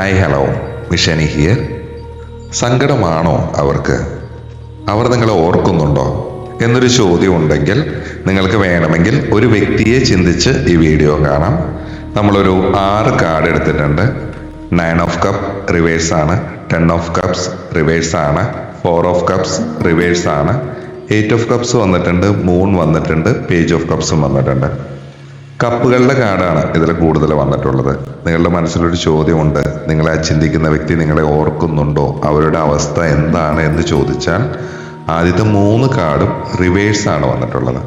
Hi hello Mishani here. സങ്കടമാണോ അവർക്ക്? അവർ നിങ്ങളെ ഓർക്കുന്നുണ്ടോ എന്നൊരു ചോദ്യം ഉണ്ടെങ്കിൽ നിങ്ങൾക്ക് വേണമെങ്കിൽ ഒരു വ്യക്തിയെ ചിന്തിച്ച് ഈ വീഡിയോ കാണാം. നമ്മളൊരു 6 കാർഡ് എടുത്തിട്ടുണ്ട്. 9 ഓഫ് കപ്പ് റിവേഴ്സ് ആണ്, 10 ഓഫ് കപ്സ് റിവേഴ്സ് ആണ്, 4 ഓഫ് കപ്സ് റിവേഴ്സ് ആണ്, 8 ഓഫ് കപ്സ് വന്നിട്ടുണ്ട്, മൂൺ വന്നിട്ടുണ്ട്, പേജ് ഓഫ് കപ്സും വന്നിട്ടുണ്ട്. കപ്പുകളുടെ കാർഡാണ് ഇതിൽ കൂടുതൽ വന്നിട്ടുള്ളത്. നിങ്ങളുടെ മനസ്സിലൊരു ചോദ്യമുണ്ട്, നിങ്ങളെ ചിന്തിക്കുന്ന വ്യക്തി നിങ്ങളെ ഓർക്കുന്നുണ്ടോ, അവരുടെ അവസ്ഥ എന്താണ് എന്ന് ചോദിച്ചാൽ ആദ്യത്തെ 3 കാർഡും റിവേഴ്സാണ് വന്നിട്ടുള്ളത്.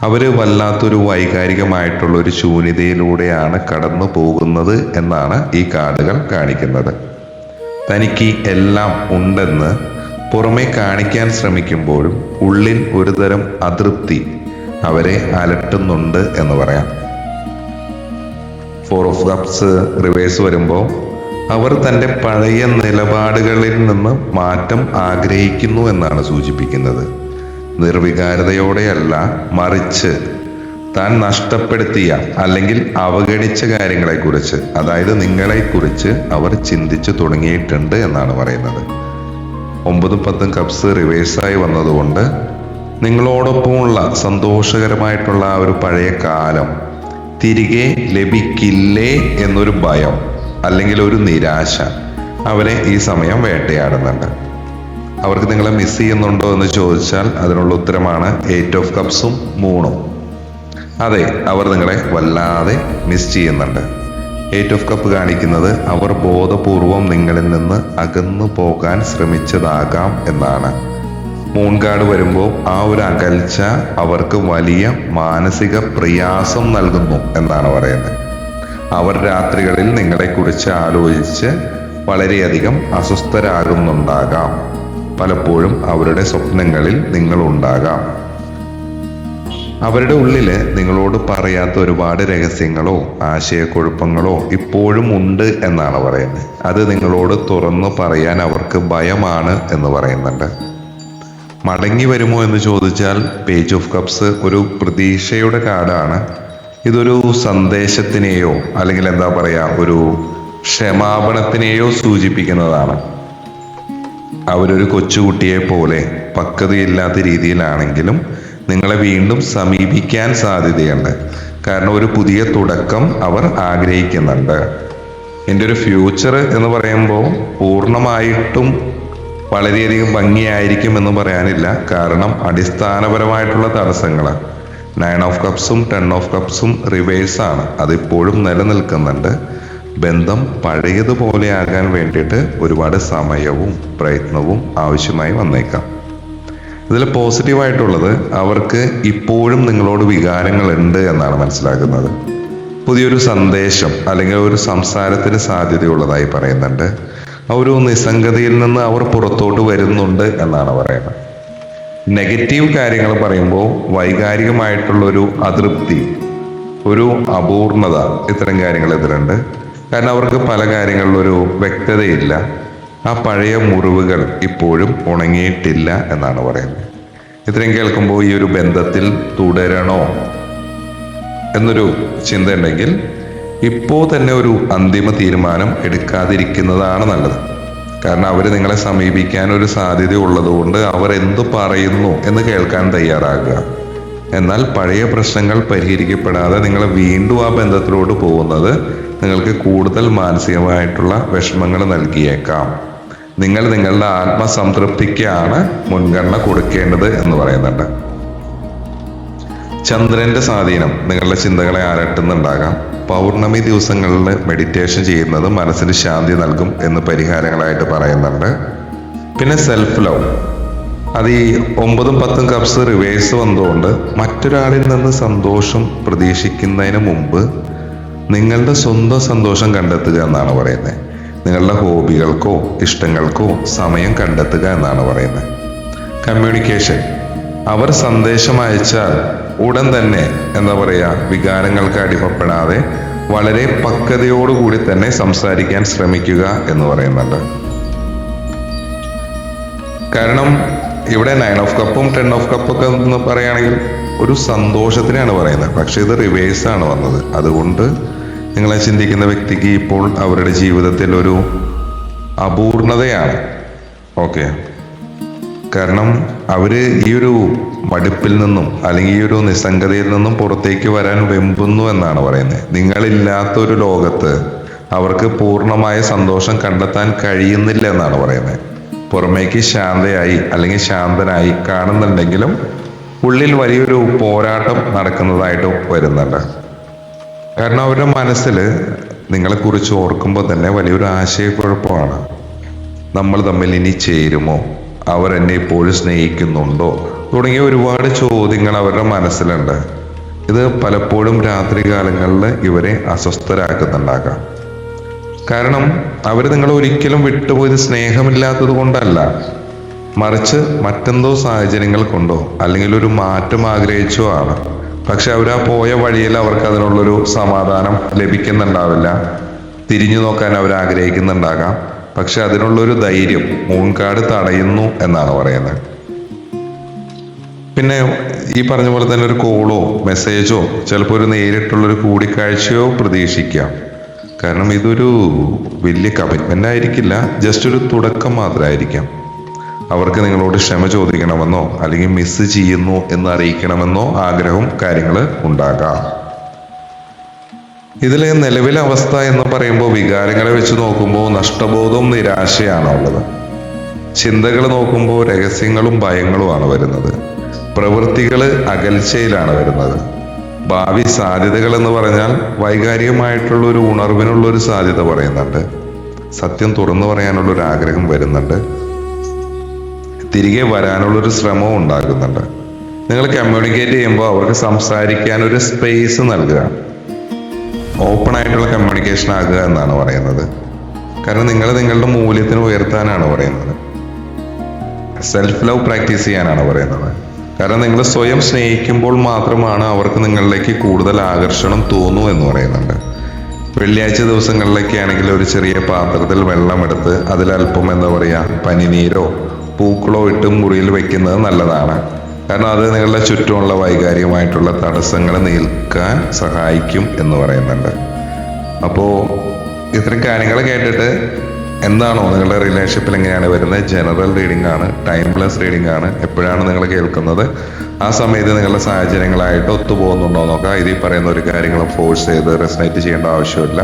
അവർ വല്ലാത്തൊരു വൈകാരികമായിട്ടുള്ള ഒരു ശൂന്യതയിലൂടെയാണ് കടന്നു പോകുന്നത് എന്നാണ് ഈ കാർഡുകൾ കാണിക്കുന്നത്. തനിക്ക് എല്ലാം ഉണ്ടെന്ന് പുറമെ കാണിക്കാൻ ശ്രമിക്കുമ്പോഴും ഉള്ളിൽ ഒരുതരം അതൃപ്തി അവരെ അലട്ടുന്നുണ്ട് എന്ന് പറയാം. 4 ഓഫ് കപ്സ് റിവേഴ്സ് വരുമ്പോൾ അവർ തൻ്റെ പഴയ നിലപാടുകളിൽ നിന്ന് മാറ്റം ആഗ്രഹിക്കുന്നു എന്നാണ് സൂചിപ്പിക്കുന്നത്. നിർവികാരതയോടെയല്ല, മറിച്ച് താൻ നഷ്ടപ്പെടുത്തിയ അല്ലെങ്കിൽ അവഗണിച്ച കാര്യങ്ങളെക്കുറിച്ച്, അതായത് നിങ്ങളെക്കുറിച്ച് അവർ ചിന്തിച്ചു തുടങ്ങിയിട്ടുണ്ട് എന്നാണ് പറയുന്നത്. 9 10 കപ്സ് റിവേഴ്സായി വന്നതുകൊണ്ട് നിങ്ങളോടൊപ്പമുള്ള സന്തോഷകരമായിട്ടുള്ള ആ ഒരു പഴയ കാലം തിരികെ ലഭിക്കില്ലേ എന്നൊരു ഭയം അല്ലെങ്കിൽ ഒരു നിരാശ അവരെ ഈ സമയം വേട്ടയാടുന്നുണ്ട്. അവർക്ക് നിങ്ങളെ മിസ് ചെയ്യുന്നുണ്ടോ എന്ന് ചോദിച്ചാൽ അതിനുള്ള ഉത്തരമാണ് 8 ഓഫ് കപ്സും മൂണും. അതെ, അവർ നിങ്ങളെ വല്ലാതെ മിസ് ചെയ്യുന്നുണ്ട്. 8 ഓഫ് കപ്പ് കാണിക്കുന്നത് അവർ ബോധപൂർവം നിങ്ങളിൽ നിന്ന് അകന്നു പോകാൻ ശ്രമിച്ചതാകാം എന്നാണ്. മൂൺ കാർഡ് വരുമ്പോൾ ആ ഒരു അകൽച്ച അവർക്ക് വലിയ മാനസിക പ്രയാസം നൽകുന്നു എന്നാണ് പറയുന്നത്. അവർ രാത്രികളിൽ നിങ്ങളെക്കുറിച്ച് ആലോചിച്ച് വളരെയധികം അസ്വസ്ഥരാകുന്നുണ്ടാകാം. പലപ്പോഴും അവരുടെ സ്വപ്നങ്ങളിൽ നിങ്ങളുണ്ടാകാം. അവരുടെ ഉള്ളിൽ നിങ്ങളോട് പറയാത്ത ഒരുപാട് രഹസ്യങ്ങളോ ആശയക്കുഴപ്പങ്ങളോ ഇപ്പോഴും ഉണ്ട് എന്നാണ് പറയുന്നത്. അത് നിങ്ങളോട് തുറന്നു പറയാൻ അവർക്ക് ഭയമാണ് എന്ന് പറയുന്നുണ്ട്. മടങ്ങി വരുമോ എന്ന് ചോദിച്ചാൽ പേജ് ഓഫ് കപ്സ് ഒരു പ്രതീക്ഷയുടെ കാർഡാണ്. ഇതൊരു സന്ദേശത്തിനെയോ അല്ലെങ്കിൽ എന്താ പറയുക, ഒരു ക്ഷമാപണത്തിനെയോ സൂചിപ്പിക്കുന്നതാണ്. അവരൊരു കൊച്ചുകുട്ടിയെ പോലെ പക്വതയില്ലാത്ത രീതിയിലാണെങ്കിലും നിങ്ങളെ വീണ്ടും സമീപിക്കാൻ സാധ്യതയുണ്ട്. കാരണം ഒരു പുതിയ തുടക്കം അവർ ആഗ്രഹിക്കുന്നുണ്ട്. എൻ്റെ ഒരു ഫ്യൂച്ചർ എന്ന് പറയുമ്പോൾ പൂർണ്ണമായിട്ടും വളരെയധികം ഭംഗിയായിരിക്കും എന്ന് പറയാനില്ല. കാരണം അടിസ്ഥാനപരമായിട്ടുള്ള തടസ്സങ്ങൾ 9 ഓഫ് കപ്സും 10 ഓഫ് കപ്സും റിവേഴ്സാണ്. അതിപ്പോഴും നിലനിൽക്കുന്നുണ്ട്. ബന്ധം പഴയതുപോലെ ആകാൻ വേണ്ടിയിട്ട് ഒരുപാട് സമയവും പ്രയത്നവും ആവശ്യമായി വന്നേക്കാം. ഇതിൽ പോസിറ്റീവായിട്ടുള്ളത് അവർക്ക് ഇപ്പോഴും നിങ്ങളോട് വികാരങ്ങളുണ്ട് എന്നാണ് മനസ്സിലാക്കുന്നത്. പുതിയൊരു സന്ദേശം അല്ലെങ്കിൽ ഒരു സംസാരത്തിന് സാധ്യതയുള്ളതായി പറയുന്നുണ്ട്. ഒരു നിസ്സംഗതയിൽ നിന്ന് അവർ പുറത്തോട്ട് വരുന്നുണ്ട് എന്നാണ് പറയുന്നത്. നെഗറ്റീവ് കാര്യങ്ങൾ പറയുമ്പോൾ വൈകാരികമായിട്ടുള്ളൊരു അതൃപ്തി, ഒരു അപൂർണത, ഇത്തരം കാര്യങ്ങൾ ഇതിലുണ്ട്. കാരണം അവർക്ക് പല കാര്യങ്ങളിലൊരു വ്യക്തതയില്ല. ആ പഴയ മുറിവുകൾ ഇപ്പോഴും ഉണങ്ങിയിട്ടില്ല എന്നാണ് പറയുന്നത്. ഇത്രയും കേൾക്കുമ്പോൾ ഈ ഒരു ബന്ധത്തിൽ തുടരണോ എന്നൊരു ചിന്ത ഉണ്ടെങ്കിൽ ഇപ്പോൾ തന്നെ ഒരു അന്തിമ തീരുമാനം എടുക്കാതിരിക്കുന്നതാണ് നല്ലത്. കാരണം അവർ നിങ്ങളെ സമീപിക്കാൻ ഒരു സാധ്യത ഉള്ളതുകൊണ്ട് അവർ എന്തു പറയുന്നു എന്ന് കേൾക്കാൻ തയ്യാറാകുക. എന്നാൽ പഴയ പ്രശ്നങ്ങൾ പരിഹരിക്കപ്പെടാതെ നിങ്ങൾ വീണ്ടും ആ ബന്ധത്തിലോട്ട് പോകുന്നത് നിങ്ങൾക്ക് കൂടുതൽ മാനസികമായിട്ടുള്ള വിഷമങ്ങൾ നൽകിയേക്കാം. നിങ്ങൾ നിങ്ങളുടെ ആത്മസംതൃപ്തിക്കാണ് മുൻഗണന കൊടുക്കേണ്ടത് എന്ന് പറയുന്നുണ്ട്. ചന്ദ്രന്റെ സ്വാധീനം നിങ്ങളുടെ ചിന്തകളെ അലട്ടുന്നുണ്ടാകാം. പൗർണമി ദിവസങ്ങളിൽ മെഡിറ്റേഷൻ ചെയ്യുന്നത് മനസ്സിന് ശാന്തി നൽകും എന്ന് പരിഹാരങ്ങളായിട്ട് പറയുന്നുണ്ട്. പിന്നെ സെൽഫ് ലവ്, അത് ഈ 9 10 കപ്സ് റിവേഴ്സ് വന്നതുകൊണ്ട് മറ്റൊരാളിൽ നിന്ന് സന്തോഷം പ്രതീക്ഷിക്കുന്നതിന് മുമ്പ് നിങ്ങളുടെ സ്വന്തം സന്തോഷം കണ്ടെത്തുക എന്നാണ് പറയുന്നത്. നിങ്ങളുടെ ഹോബികൾക്കോ ഇഷ്ടങ്ങൾക്കോ സമയം കണ്ടെത്തുക എന്നാണ് പറയുന്നത്. കമ്മ്യൂണിക്കേഷൻ, അവർ സന്ദേശം അയച്ചാൽ ഉടൻ തന്നെ എന്താ പറയുക, വികാരങ്ങൾക്ക് അടിമപ്പെടാതെ വളരെ പക്വതയോടുകൂടി തന്നെ സംസാരിക്കാൻ ശ്രമിക്കുക എന്ന് പറയുന്നുണ്ട്. കാരണം ഇവിടെ 9 ഓഫ് കപ്പും 10 ഓഫ് കപ്പൊക്കെ എന്ന് പറയുകയാണെങ്കിൽ ഒരു സന്തോഷത്തിനാണ് പറയുന്നത്. പക്ഷെ ഇത് റിവേഴ്സാണ് വന്നത്. അതുകൊണ്ട് നിങ്ങളെ ചിന്തിക്കുന്ന വ്യക്തിക്ക് ഇപ്പോൾ അവരുടെ ജീവിതത്തിൽ ഒരു അപൂർണതയാണ്. ഓക്കെ, കാരണം അവര് ഈ ഒരു മടുപ്പിൽ നിന്നും അല്ലെങ്കിൽ ഈ ഒരു നിസ്സംഗതയിൽ നിന്നും പുറത്തേക്ക് വരാൻ വെമ്പുന്നു എന്നാണ് പറയുന്നത്. നിങ്ങളില്ലാത്തൊരു ലോകത്ത് അവർക്ക് പൂർണ്ണമായ സന്തോഷം കണ്ടെത്താൻ കഴിയുന്നില്ല എന്നാണ് പറയുന്നത്. പുറമേക്ക് ശാന്തയായി അല്ലെങ്കിൽ ശാന്തനായി കാണുന്നുണ്ടെങ്കിലും ഉള്ളിൽ വലിയൊരു പോരാട്ടം നടക്കുന്നതായിട്ട് വരുന്നുണ്ട്. കാരണം അവരുടെ മനസ്സിൽ നിങ്ങളെക്കുറിച്ച് ഓർക്കുമ്പോൾ തന്നെ വലിയൊരു ആശയക്കുഴപ്പമാണ്. നമ്മൾ തമ്മിൽ ഇനി ചേരുമോ, അവർ എന്നെ ഇപ്പോഴും സ്നേഹിക്കുന്നുണ്ടോ തുടങ്ങിയ ഒരുപാട് ചോദ്യങ്ങൾ അവരുടെ മനസ്സിലുണ്ട്. ഇത് പലപ്പോഴും രാത്രി കാലങ്ങളിൽ ഇവരെ അസ്വസ്ഥരാക്കുന്നുണ്ടാകാം. കാരണം അവർ നിങ്ങൾ ഒരിക്കലും വിട്ടുപോയത് സ്നേഹമില്ലാത്തത് കൊണ്ടല്ല, മറിച്ച് മറ്റെന്തോ സാഹചര്യങ്ങൾ കൊണ്ടോ അല്ലെങ്കിൽ ഒരു മാറ്റം ആഗ്രഹിച്ചോ ആണ്. പക്ഷെ അവർ ആ പോയ വഴിയിൽ അവർക്ക് അതിനുള്ളൊരു സമാധാനം ലഭിക്കുന്നുണ്ടാവില്ല. തിരിഞ്ഞു നോക്കാൻ അവർ ആഗ്രഹിക്കുന്നുണ്ടാകാം. പക്ഷെ അതിനുള്ളൊരു ധൈര്യം മൂൺകാട് തടയുന്നു എന്നാണ് പറയുന്നത്. പിന്നെ ഈ പറഞ്ഞ പോലെ തന്നെ ഒരു കോളോ മെസ്സേജോ ചിലപ്പോൾ ഒരു നേരിട്ടുള്ളൊരു കൂടിക്കാഴ്ചയോ പ്രതീക്ഷിക്കാം. കാരണം ഇതൊരു വലിയ കമ്മിറ്റ്മെന്റ് ആയിരിക്കില്ല, ജസ്റ്റ് ഒരു തുടക്കം മാത്രമായിരിക്കാം. അവർക്ക് നിങ്ങളോട് ക്ഷമ ചോദിക്കണമെന്നോ അല്ലെങ്കിൽ മിസ് ചെയ്യുന്നു എന്ന് അറിയിക്കണമെന്നോ ആഗ്രഹവും കാര്യങ്ങൾ ഉണ്ടാകാം. ഇതിലെ നിലവിലെ അവസ്ഥ എന്ന് പറയുമ്പോൾ വികാരങ്ങളെ വെച്ച് നോക്കുമ്പോൾ നഷ്ടബോധവും നിരാശയാണ് ഉള്ളത്. ചിന്തകൾ നോക്കുമ്പോൾ രഹസ്യങ്ങളും ഭയങ്ങളുമാണ് വരുന്നത്. പ്രവൃത്തികൾ അകൽച്ചയിലാണ് വരുന്നത്. ഭാവി സാധ്യതകൾ എന്ന് പറഞ്ഞാൽ വൈകാരികമായിട്ടുള്ള ഒരു ഉണർവിനുള്ള ഒരു സാധ്യത പറയുന്നുണ്ട്. സത്യം തുറന്നു പറയാനുള്ള ഒരു ആഗ്രഹം വരുന്നുണ്ട്. തിരികെ വരാനുള്ളൊരു ശ്രമവും ഉണ്ടാകുന്നുണ്ട്. നിങ്ങൾ കമ്മ്യൂണിക്കേറ്റ് ചെയ്യുമ്പോൾ അവർക്ക് സംസാരിക്കാൻ ഒരു സ്പേസ് നൽകുക, ഓപ്പൺ ആയിട്ടുള്ള കമ്മ്യൂണിക്കേഷൻ ആകുക എന്നാണ് പറയുന്നത്. കാരണം നിങ്ങൾ നിങ്ങളുടെ മൂല്യത്തിന് ഉയർത്താനാണ് പറയുന്നത്. സെൽഫ് ലവ് പ്രാക്ടീസ് ചെയ്യാനാണ് പറയുന്നത്. കാരണം നിങ്ങൾ സ്വയം സ്നേഹിക്കുമ്പോൾ മാത്രമാണ് അവർക്ക് നിങ്ങളിലേക്ക് കൂടുതൽ ആകർഷണം തോന്നൂ എന്ന് പറയുന്നുണ്ട്. വെള്ളിയാഴ്ച ദിവസങ്ങളിലൊക്കെ ആണെങ്കിൽ ഒരു ചെറിയ പാത്രത്തിൽ വെള്ളമെടുത്ത് അതിലല്പം എന്താ പറയുക പനിനീരോ പൂക്കളോ ഇട്ട് മുറിയിൽ വെക്കുന്നത് നല്ലതാണ്. കാരണം അത് നിങ്ങളുടെ ചുറ്റുമുള്ള വൈകാരികമായിട്ടുള്ള തടസ്സങ്ങൾ നീക്കാൻ സഹായിക്കും എന്ന് പറയുന്നുണ്ട്. അപ്പോൾ ഇത്തരം കാര്യങ്ങൾ കേട്ടിട്ട് എന്താണോ നിങ്ങളുടെ റിലേഷൻഷിപ്പിൽ എങ്ങനെയാണ് വരുന്നത്, ജനറൽ റീഡിംഗ് ആണ്, ടൈംലെസ് റീഡിംഗ് ആണ്, എപ്പോഴാണ് നിങ്ങൾ കേൾക്കുന്നത് ആ സമയത്ത് നിങ്ങളുടെ സാഹചര്യങ്ങളായിട്ട് ഒത്തുപോകുന്നുണ്ടോ നോക്കാം. ഇതിൽ പറയുന്ന ഒരു കാര്യങ്ങളും ഫോഴ്സ് ചെയ്ത് റെസനേറ്റ് ചെയ്യേണ്ട ആവശ്യമില്ല.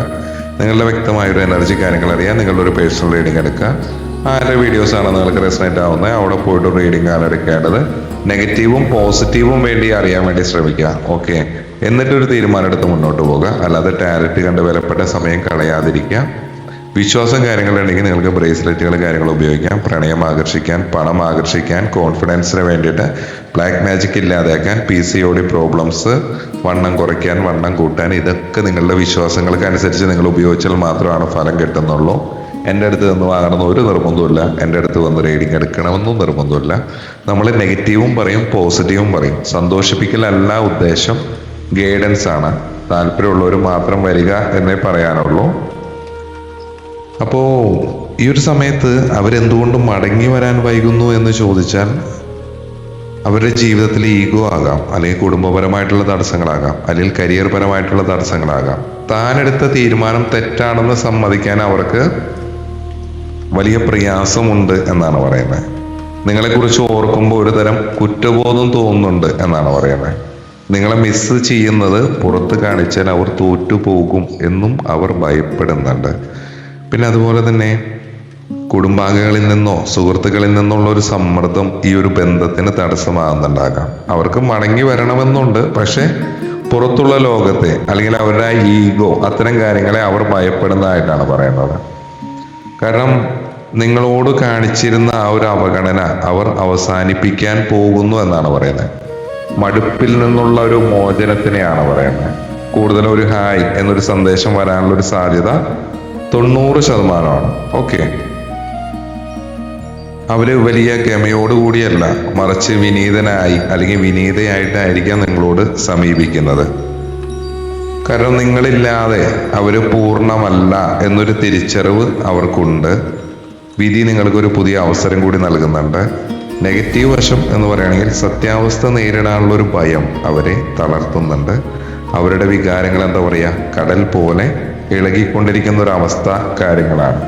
നിങ്ങളുടെ വ്യക്തമായൊരു എനർജി കാര്യങ്ങൾ അറിയാൻ നിങ്ങളുടെ ഒരു പേഴ്സണൽ റീഡിംഗ് എടുക്കുക. ആരുടെ വീഡിയോസ് ആണ് നിങ്ങൾക്ക് റെസനേറ്റ് ആവുന്നത് അവിടെ പോയിട്ട് റീഡിംഗ് ആണ് എടുക്കേണ്ടത്. നെഗറ്റീവും പോസിറ്റീവും വേണ്ടി അറിയാൻ വേണ്ടി ശ്രമിക്കുക. ഓക്കെ, എന്നിട്ടൊരു തീരുമാനം എടുത്ത് മുന്നോട്ട് പോകുക. അല്ലാതെ ടാരറ്റ് കണ്ട് വിലപ്പെട്ട സമയം കളയാതിരിക്കുക. വിശ്വാസം കാര്യങ്ങളുണ്ടെങ്കിൽ നിങ്ങൾക്ക് ബ്രേസ്ലെറ്റുകൾ കാര്യങ്ങൾ ഉപയോഗിക്കാം. പ്രണയം ആകർഷിക്കാൻ, പണം ആകർഷിക്കാൻ, കോൺഫിഡൻസിന് വേണ്ടിയിട്ട്, ബ്ലാക്ക് മാജിക് ഇല്ലാതാക്കാൻ, PCOD പ്രോബ്ലംസ്, വണ്ണം കുറയ്ക്കാൻ, വണ്ണം കൂട്ടാൻ, ഇതൊക്കെ നിങ്ങളുടെ വിശ്വാസങ്ങൾക്ക് അനുസരിച്ച് നിങ്ങൾ ഉപയോഗിച്ചാൽ മാത്രമാണ് ഫലം കിട്ടുന്നുള്ളൂ. എൻ്റെ അടുത്ത് നിന്ന് വാങ്ങണമെന്ന് ഒരു നിർബന്ധമില്ല. എൻ്റെ അടുത്ത് വന്ന് റീഡിങ് എടുക്കണമെന്നും നിർബന്ധമില്ല. നമ്മൾ നെഗറ്റീവും പറയും പോസിറ്റീവും പറയും. സന്തോഷിപ്പിക്കലല്ല ഉദ്ദേശം, ഗൈഡൻസ് ആണ്. താല്പര്യമുള്ളവർ മാത്രം വരിക എന്നേ പറയാനുള്ളൂ. അപ്പോൾ ഈ ഒരു സമയത്ത് അവരെന്തുകൊണ്ടും മടങ്ങി വരാൻ വൈകുന്നു എന്ന് ചോദിച്ചാൽ അവരുടെ ജീവിതത്തിൽ ഈഗോ ആകാം, അല്ലെങ്കിൽ കുടുംബപരമായിട്ടുള്ള തടസ്സങ്ങളാകാം, അല്ലെങ്കിൽ കരിയർ പരമായിട്ടുള്ള തടസ്സങ്ങളാകാം. താനെടുത്ത തീരുമാനം തെറ്റാണെന്ന് സമ്മതിക്കാൻ അവർക്ക് വലിയ പ്രയാസമുണ്ട് എന്നാണ് പറയുന്നത്. നിങ്ങളെക്കുറിച്ച് ഓർക്കുമ്പോൾ ഒരു തരം കുറ്റബോധം തോന്നുന്നുണ്ട് എന്നാണ് പറയുന്നത്. നിങ്ങളെ മിസ് ചെയ്യുന്നത് പുറത്ത് കാണിച്ചാൽ അവർ തോറ്റുപോകും എന്നും അവർ ഭയപ്പെടുന്നുണ്ട്. പിന്നെ അതുപോലെ തന്നെ കുടുംബാംഗങ്ങളിൽ നിന്നോ സുഹൃത്തുക്കളിൽ നിന്നുള്ള ഒരു സമ്മർദ്ദം ഈ ഒരു ബന്ധത്തിന് തടസ്സമാകുന്നുണ്ടാകാം. അവർക്ക് മടങ്ങി വരണമെന്നുണ്ട്, പക്ഷെ പുറത്തുള്ള ലോകത്തെ അല്ലെങ്കിൽ അവരുടെ ഈഗോ അത്തരം കാര്യങ്ങളെ അവർ ഭയപ്പെടുന്നതായിട്ടാണ് പറയുന്നത്. കാരണം നിങ്ങളോട് കാണിച്ചിരുന്ന ആ ഒരു അവഗണന അവർ അവസാനിപ്പിക്കാൻ പോകുന്നു എന്നാണ് പറയുന്നത്. മടുപ്പിൽ നിന്നുള്ള ഒരു മോചനത്തിനെയാണ് പറയുന്നത്. കൂടുതലും ഒരു ഹായ് എന്നൊരു സന്ദേശം വരാനുള്ള ഒരു സാധ്യത 90%. ഓക്കെ, അവര് വലിയ ഗമയോടുകൂടിയല്ല, മറിച്ച് വിനീതനായി അല്ലെങ്കിൽ വിനീതയായിട്ടായിരിക്കാം നിങ്ങളോട് സമീപിക്കുന്നത്. കാരണം നിങ്ങളില്ലാതെ അവര് പൂർണ്ണമല്ല എന്നൊരു തിരിച്ചറിവ് അവർക്കുണ്ട്. വിധി നിങ്ങൾക്കൊരു പുതിയ അവസരം കൂടി നൽകുന്നുണ്ട്. നെഗറ്റീവ് വശം എന്ന് പറയുകയാണെങ്കിൽ സത്യാവസ്ഥ നേരിടാനുള്ള ഒരു ഭയം അവരെ തളർത്തുന്നുണ്ട്. അവരുടെ വികാരങ്ങൾ എന്താ പറയുക, കടൽ പോലെ ഇളകിക്കൊണ്ടിരിക്കുന്ന ഒരു അവസ്ഥ കാര്യങ്ങളാണ്.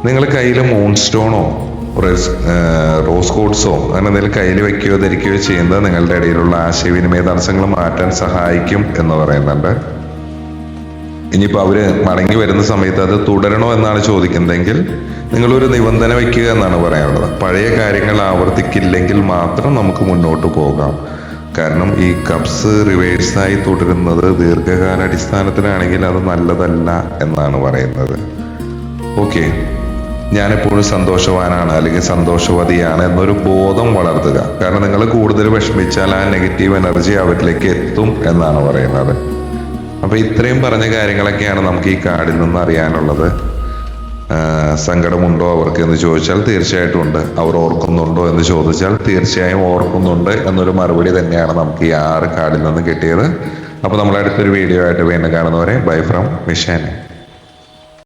നിങ്ങൾ കയ്യിൽ മൂൺ സ്റ്റോണോ റോസ് കോഡ്സോ അങ്ങനെ എന്തെങ്കിലും കയ്യിൽ വെക്കുകയോ ധരിക്കുകയോ ചെയ്യുന്നത് നിങ്ങളുടെ ഇടയിലുള്ള ആശയവിനിമയ തടസ്സങ്ങൾ മാറ്റാൻ സഹായിക്കും എന്ന് പറയുന്നുണ്ട്. ഇനിയിപ്പോൾ അവര് മടങ്ങി വരുന്ന സമയത്ത് അത് തുടരണോ എന്നാണ് ചോദിക്കുന്നതെങ്കിൽ നിങ്ങളൊരു നിബന്ധന വെക്കുക എന്നാണ് പറയാനുള്ളത്. പഴയ കാര്യങ്ങൾ ആവർത്തിക്കില്ലെങ്കിൽ മാത്രം നമുക്ക് മുന്നോട്ട് പോകാം. കാരണം ഈ കപ്സ് റിവേഴ്സായി തുടരുന്നത് ദീർഘകാലാടിസ്ഥാനത്തിലാണെങ്കിൽ അത് നല്ലതല്ല എന്നാണ് പറയുന്നത്. ഓക്കെ, ഞാനെപ്പോഴും സന്തോഷവാനാണ് അല്ലെങ്കിൽ സന്തോഷവതിയാണ് എന്നൊരു ബോധം വളർത്തുക. കാരണം നിങ്ങൾ കൂടുതൽ വിഷമിച്ചാൽ ആ നെഗറ്റീവ് എനർജി അവരിലേക്ക് എത്തും എന്നാണ് പറയുന്നത്. അപ്പൊ ഇത്രയും പറഞ്ഞ കാര്യങ്ങളൊക്കെയാണ് നമുക്ക് ഈ കാർഡിൽ നിന്ന് അറിയാനുള്ളത്. സങ്കടമുണ്ടോ അവർക്ക് എന്ന് ചോദിച്ചാൽ തീർച്ചയായിട്ടും ഉണ്ട്. അവർ ഓർക്കുന്നുണ്ടോ എന്ന് ചോദിച്ചാൽ തീർച്ചയായും ഓർക്കുന്നുണ്ട് എന്നൊരു മറുപടി തന്നെയാണ് നമുക്ക് ഈ 6 കാർഡിൽ നിന്ന് കിട്ടിയത്. അപ്പൊ നമ്മളടുത്തൊരു വീഡിയോ ആയിട്ട് വീണ്ടും കാണുന്നവരെ ബൈ ഫ്രം മിഷാൻ.